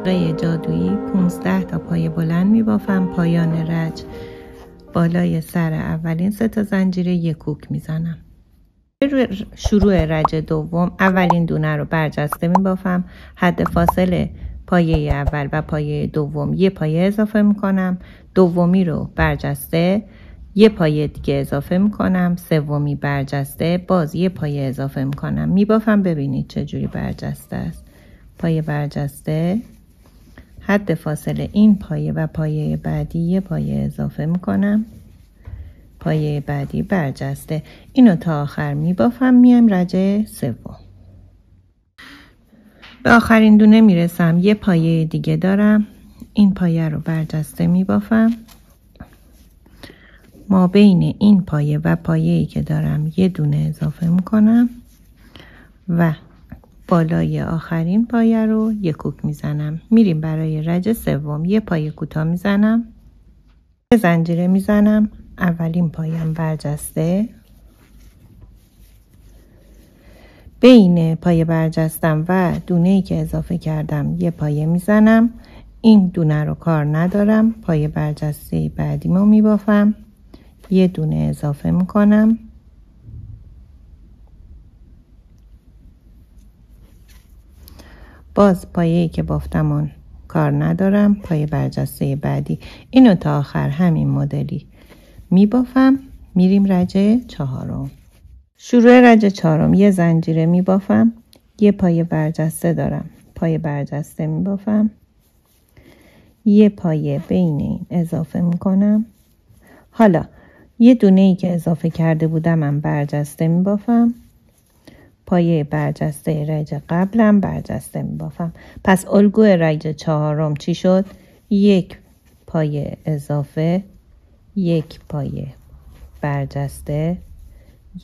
طبقه جادویی 15 تا پایه بلند میبافم. پایان رج بالای سر اولین 3 تا زنجیره 1 کوک میزنم. شروع رج دوم اولین دونه رو برجسته میبافم. حد فاصله پایه اول و پایه دوم 1 پایه اضافه میکنم. دومی رو برجسته 1 پایه دیگه اضافه میکنم. سومی برجسته باز 1 پایه اضافه میکنم. میبافم. ببینید چجوری برجسته است. پایه برجسته، حد فاصله این پایه و پایه بعدی 1 پایه اضافه میکنم. پایه بعدی برجسته. اینو تا آخر میبافم. میام رج سوم. به آخرین دونه میرسم. 1 پایه دیگه دارم. این پایه رو برجسته میبافم. ما بین این پایه و پایه‌ای که دارم 1 دونه اضافه میکنم و بالای آخرین پایه رو 1 کوک میزنم. میریم برای رج سوم. 1 پایه کوتاه میزنم. 1 زنجیره میزنم. اولین پایم برجسته. بین پایه برجستم و دونه‌ای که اضافه کردم 1 پایه میزنم. این دونه رو کار ندارم. پایه برجسته بعدیمو میبافم. 1 دونه اضافه میکنم. باز پایه‌ای که بافتمون کار ندارم. پایه برجسته بعدی. اینو تا آخر همین مدلی میبافم. میریم رج چهارم. شروع رج چهارم 1 زنجیره میبافم. 1 پایه برجسته دارم. پایه برجسته میبافم. 1 پایه بین این اضافه میکنم. حالا 1 دونه ای که اضافه کرده بودم من برجسته میبافم. پایه برجسته رج قبلم برجسته میبافم. پس الگوی رج چهارم چی شد؟ 1 پایه اضافه، 1 پایه برجسته،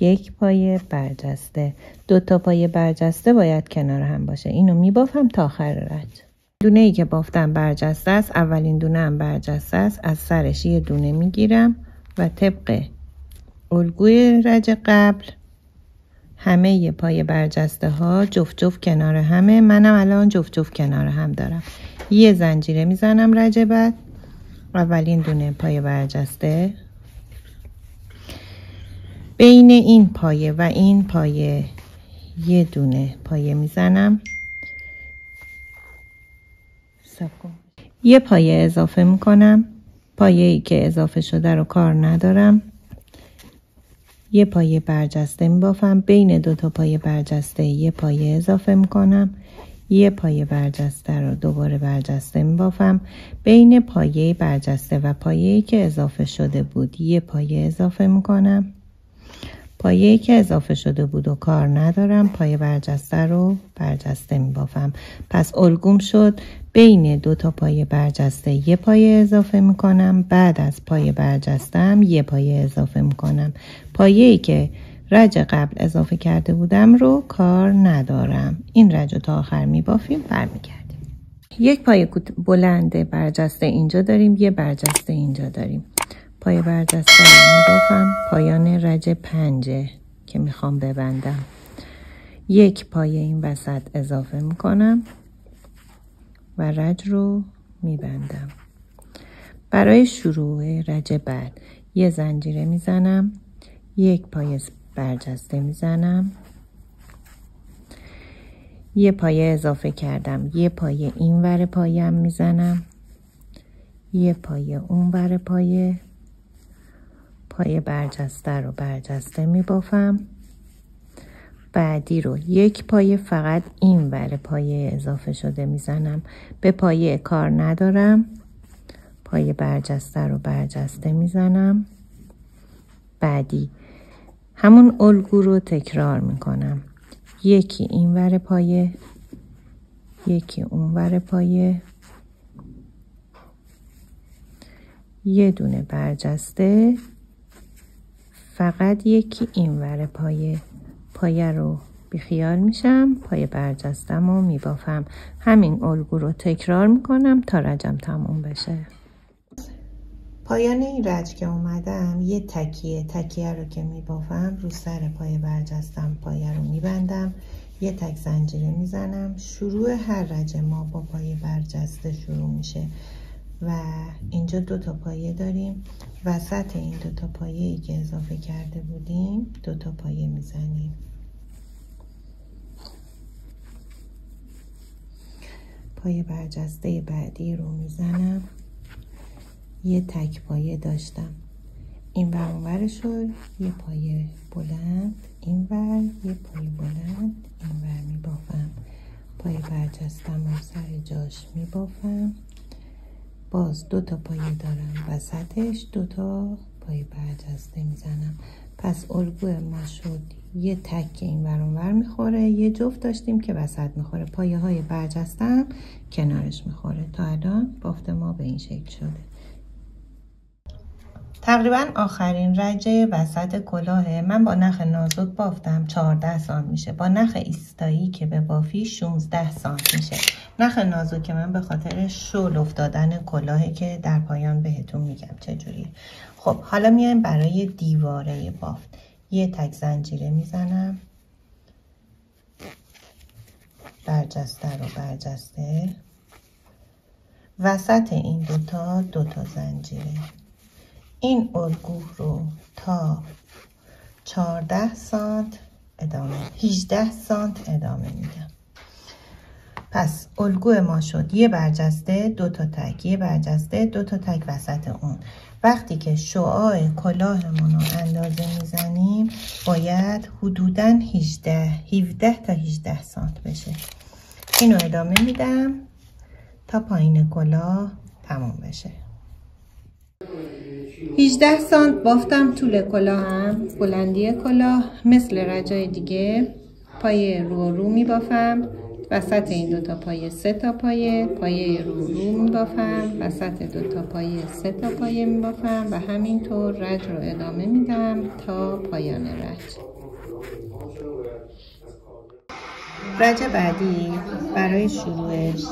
1 پایه برجسته. 2 تا پایه برجسته باید کنار هم باشه. اینو میبافم تا آخر رج. دونه ای که بافتم برجسته است. اولین دونه هم برجسته است. از سرش 1 دونه میگیرم و طبق الگوی رج قبل همه پایه برجسته ها جفت جفت کنار همه. منم الان جفت جفت کنار هم دارم. 1 زنجیره میزنم رج بعد. اولین دونه پایه برجسته. بین این پایه و این پایه 1 دونه پایه میزنم. 1 پایه اضافه میکنم. پایه‌ای که اضافه شده رو کار ندارم. 1 پایه برجسته میبافم. بین 2 تا پایه برجسته 1 پایه اضافه میکنم. 1 پایه برجسته رو دوباره برجسته میبافم. بین پایه برجسته و پایه‌ای که اضافه شده بود 1 پایه اضافه میکنم. پایه‌ای که اضافه شده بود و کار ندارم. پایه برجسته رو برجسته میبافم. پس الگوم شد بین 2 تا پایه برجسته 1 پایه اضافه میکنم. بعد از پایه برجستم 1 پایه اضافه میکنم. پایه‌ای که رج قبل اضافه کرده بودم رو کار ندارم. این رج رو تا آخر میبافیم. برمیگردیم. 1 پایه بلند برجسته اینجا داریم. 1 برجسته اینجا داریم. پایه برجسته رو میبافم. پایان رج 5 که میخوام ببندم. 1 پایه این وسط اضافه میکنم و رج رو میبندم. برای شروع رج بعد 1 زنجیره میزنم. 1 پایه برجسته میزنم. 1 پایه اضافه کردم. 1 پایه این ور پایم میزنم. 1 پایه اون ور پایه. پایه برجسته رو برجسته میبافم. بعدی رو 1 پایه فقط این ور پایه اضافه شده میزنم. به پایه کار ندارم. پایه برجسته رو برجسته میزنم. بعدی همون الگو رو تکرار میکنم. 1 این ور پایه، 1 اون ور پایه، 1 دونه برجسته، فقط 1 این ور پایه. پایه رو بیخیال میشم. پایه برجستم رو میبافم. همین الگو رو تکرار میکنم تا رجم تموم بشه. پایان این رج که اومدم یه تکیه رو که میبافم رو سر پایه برجستم پایه رو میبندم. یه تک زنجیره میزنم. شروع هر رجه ما با پایه برجسته شروع میشه و اینجا 2 تا پایه داریم. وسط این 2 تا پایه‌ای که اضافه کرده بودیم 2 تا پایه میزنیم. پایه برجسته بعدی رو میزنم. یه تک پایه داشتم، این ور اونورش رو یه پایه بلند، این ور یه پایه بلند، این ور میبافم. پایه برجستم رو سر جاش میبافم. باز 2 تا پایه دارم، وسطش 2 تا پایه برجسته میزنم. پس الگوی ما شد یه تک که این ور اونور میخوره، یه جفت داشتیم که وسط میخوره، پایه های برجسته هم کنارش میخوره. تا الان بافت ما به این شکل شده. تقریبا آخرین رجه وسط کلاه من با نخ نازک بافتم. 14 سانت میشه. با نخ ایستایی که به بافی 16 سانت میشه. نخ نازک من به خاطر شل افتادن کلاهه که در پایان بهتون میگم چجوریه. خب حالا میایم برای دیواره بافت. یه تک زنجیره میزنم، برجسته رو برجسته، وسط این 2 تا زنجیره. این الگو رو تا 14 سانت ادامه، 18 سانت ادامه میدم. پس الگو ما شد یه برجسته 2 تا تک، یه برجسته 2 تا تک وسط اون. وقتی که شعاع کلاهمون رو اندازه میزنیم باید حدوداً 17 تا 18 سانت بشه. اینو ادامه میدم تا پایین کلاه تموم بشه. 18 سانت بافتم طول کلاهم. بلندی کلاه مثل رجای دیگه پایه رو میبافم، وسط این 2 تا پایه 3 تا پایه، پایه رو میبافم، وسط 2 تا پایه 3 تا پایه میبافم و همینطور رج رو ادامه میدم تا پایان رج. رج بعدی برای شروعش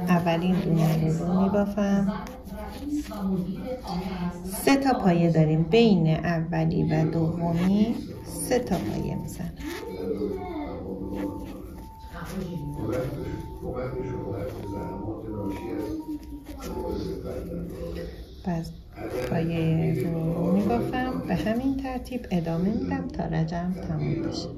اولین دونه رو میبافم. 3 تا پایه داریم، بین اولی و دومی 3 تا پایه میزنم. پس پایه رو میبافم، به همین ترتیب ادامه میدم تا رجم تموم بشه.